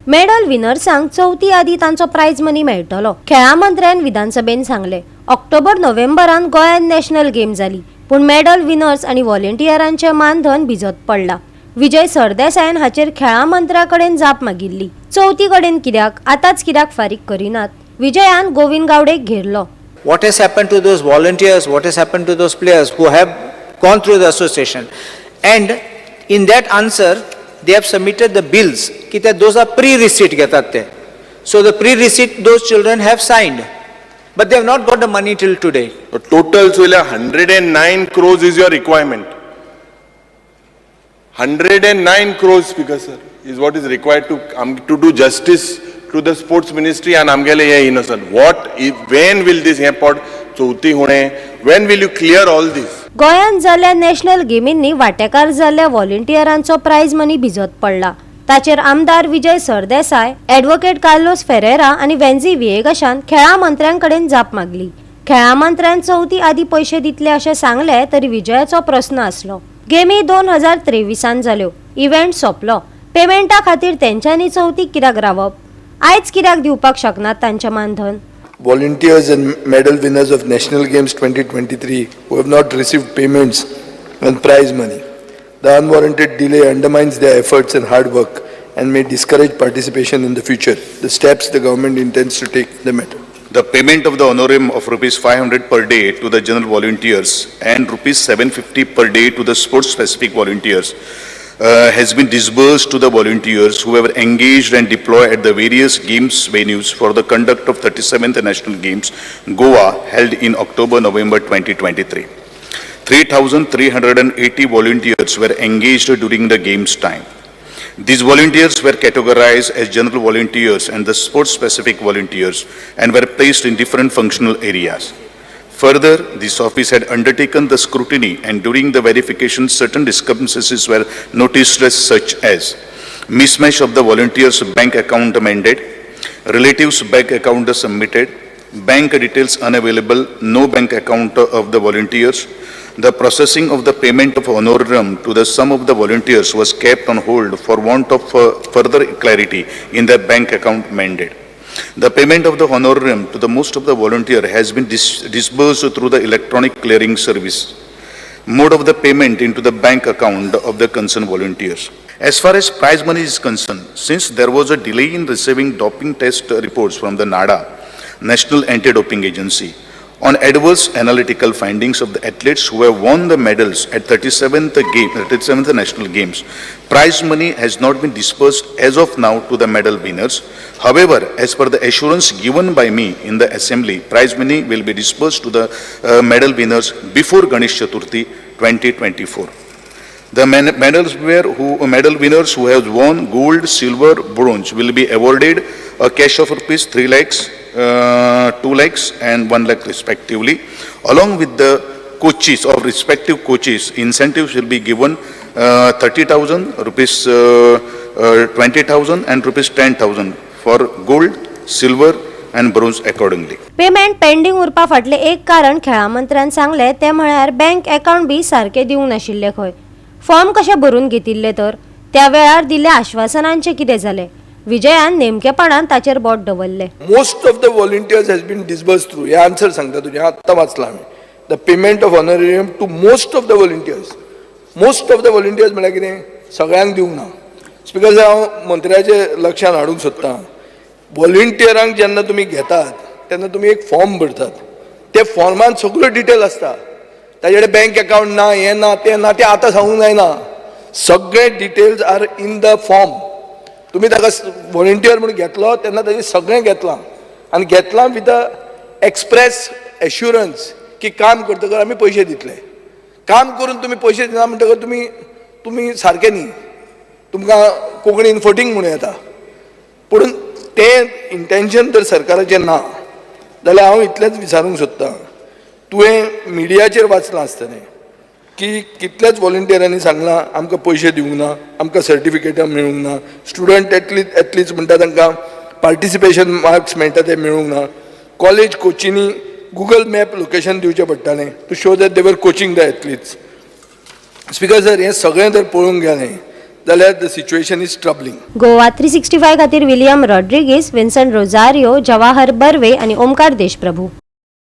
Medal विनर्सांक चौथी आदी तांचो प्राइज मनी मेळटलो। खेळा मंत्र्यान विधानसभेन सांगले ऑक्टोबर नोव्हेंबरान गोंयान नॅशनल गेम जाली, पूण मेडल विनर्स आणि व्हॉलंटियरांचे मानधन भिजत पडला। विजय सरदेसायन हाचेर खेळा मंत्र्याकडेन जाप मागिल्ली। चौथी कडेन कित्याक आताच कित्याक फारीक करिनात? विजयान Govind गावडेक घेरलो। What has happened to those volunteers? What has happened to those players who have gone through the association? And in that answer, they have submitted the bills. That those are pre-receipt घेतात ते. So the pre-receipt those children have signed, but they have not got the money till today. The total 109 crores is your requirement. 109 crores, speaker sir, is what is required to do justice to the sports ministry and amgele ye innocent. When will this airport chauthi hone? When will you clear all this? गोंयान जाल्ल्या national गेमींनी वांटेकार जाल्ल्या व्हॉलंटियरांचो prize money भिजत पडला। ताचेर आमदार Vijay Sardesai, advocate Carlos Ferreira आणि वेन्झी विएगाशान खेळा मंत्र्यांकडेन जाप मागली। खेळा मंत्र्यान चौथी आदी पैसे दितले अशें सांगले तरी विजयाचो प्रश्न आसलो। गेमी 2023 जाल्यो, इव्हेंट सोंपलो, पेमेंटा खातीर तेंच्यांनी चौथी कित्याक रावप? आयज कित्याक दिवपाक शकनात तांचें मानधन? Volunteers and medal winners of National Games 2023 who have not received payments and prize money. The unwarranted delay undermines their efforts and hard work and may discourage participation in the future. The steps the government intends to take in the matter. The payment of the honorarium of rupees 500 per day to the general volunteers and rupees 750 per day to the sports specific volunteers has been disbursed to the volunteers who were engaged and deployed at the various games venues for the conduct of 37th National Games, Goa, held in October-November 2023. 3,380 volunteers were engaged during the games time. These volunteers were categorized as general volunteers and the sports-specific volunteers and were placed in different functional areas. Further, this office had undertaken the scrutiny and during the verification certain discrepancies were noticed such as mismatch of the volunteers' bank account amended, relatives' bank account submitted, bank details unavailable, no bank account of the volunteers. The processing of the payment of honorarium to the sum of the volunteers was kept on hold for want of further clarity in the bank account amended. The payment of the honorarium to the most of the volunteer has been disbursed through the electronic clearing service. Mode of the payment into the bank account of the concerned volunteers. As far as prize money is concerned, since there was a delay in receiving doping test reports from the NADA, National Anti-Doping Agency, on adverse analytical findings of the athletes who have won the medals at 37th National Games, prize money has not been disbursed as of now to the medal winners. However, as per the assurance given by me in the assembly, prize money will be disbursed to the medal winners before Ganesh Chaturthi 2024. The medal winners who have won gold, silver, bronze will be awarded a cash of rupees 3 lakhs, 2 lakhs and 1 lakh respectively. Along with the coaches of respective coaches, incentives will be given 30,000, rupees 20,000 and rupees 10,000 for gold, silver and bronze accordingly. Payment pending उरपा फाटले एक कारण खेळा मंत्र्यान सांगले ते म्हळ्यार bank account B सारखे दिवंक नाशिल्ले खंय। फॉर्म कशे भरून घेतिल्ले तर त्या वेळार दिल्ल्या आश्वासनांचे कितें जालें? विजयान नेमकेपणान ताचेर बोट दवरले। Most of the volunteers has been disbursed through. हे आन्सर सांगता तुझे आत्ता वाचला आम्ही. The payment of honorarium to most of the volunteers. Most of the volunteers म्हळ्यार कितें सगळ्यांक दिवंक ना। स्पीकर हांव मंत्र्याचे लक्षान हाडूंक सोदतां। व्हॉलंटियरांक जेन्ना तुमी घेतात तेन्ना तुमी एक फॉर्म भरतात। ते फॉर्मान सगळ्यो डिटेल आसता। ताचे कडेन बँक अकाउंट ना, हे ना, ते ना, ते आतां सांगूंक जायना। सगळे details are in the form. तुम्ही ताका व्हॉलंटियर म्हणून घेतलो तेन्ना ताजें सगळें घेतलां आनी घेतलां विथ अ एक्सप्रेस एश्युरन्स की काम करतकर आमी पयशे दितले। काम करून तुमी पयशे दिना म्हणटकर तुमी सारके न्ही, तुमकां कोंकणीन फटींग म्हणूं येता। पूण तें इंटेन्शन जर सरकाराचें ना जाल्यार हांव इतलेंच विचारूंक सोदतां, तुवें मिडियाचेर वाचलां आसतलें की कितलेच व्हॉलंटियरांनी सांगलां आमकां पयशे दिवंक ना, आमकां सर्टिफिकेटां मेळूंक ना, स्टुडंट एथलीट्स म्हणटा तांकां पार्टिसिपेशन मार्क्स मेळटा ते मेळूंक ना, कॉलेज कोचींनी गुगल मॅप लोकेशन दिवचें पडटालें to show that they were coaching the athletes. Speaker sir, हें सगळें जर पळोवंक गेलें जाल्यार the situation is troubling. Goa 365 खातीर William Rodrigues, Vincent Rosario, Jawahar Barve आनी ओमकार देशप्रभू.